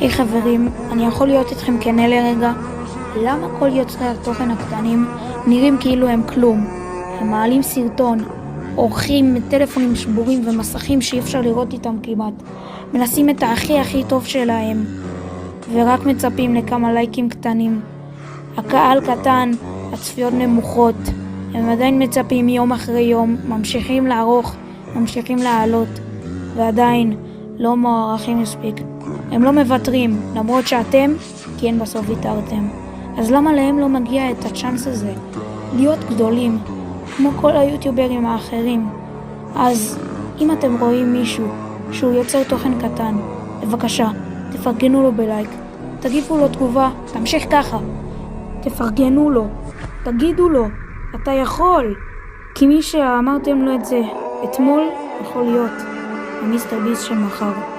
היי חברים, אני יכול להיות איתכם כנה לרגע? למה כל יוצרי התוכן הקטנים נראים כאילו הם כלום? הם מעלים סרטון, עורכים טלפונים שבורים ומסכים שאי אפשר לראות איתם כמעט, מנסים את הכי טוב שלהם ורק מצפים לכמה לייקים קטנים. הקהל קטן, הצפיות נמוכות, הם עדיין מצפים יום אחרי יום, ממשיכים לערוך, ממשיכים לעלות ועדיין לא מוערכים מספיק. הם לא מוותרים, למרות שאתם, כן בסוף ויתרתם. אז למה להם לא מגיע את הצ'אנס הזה? להיות גדולים, כמו כל היוטיוברים האחרים. אז אם אתם רואים מישהו שהוא יוצר תוכן קטן, בבקשה, תפרגנו לו בלייק, תגיבו לו תגובה, תמשיך ככה. תפרגנו לו, תגידו לו, אתה יכול. כי מי שאמרתם לו את זה אתמול, יכול להיות המיסטר ביסט של מחר.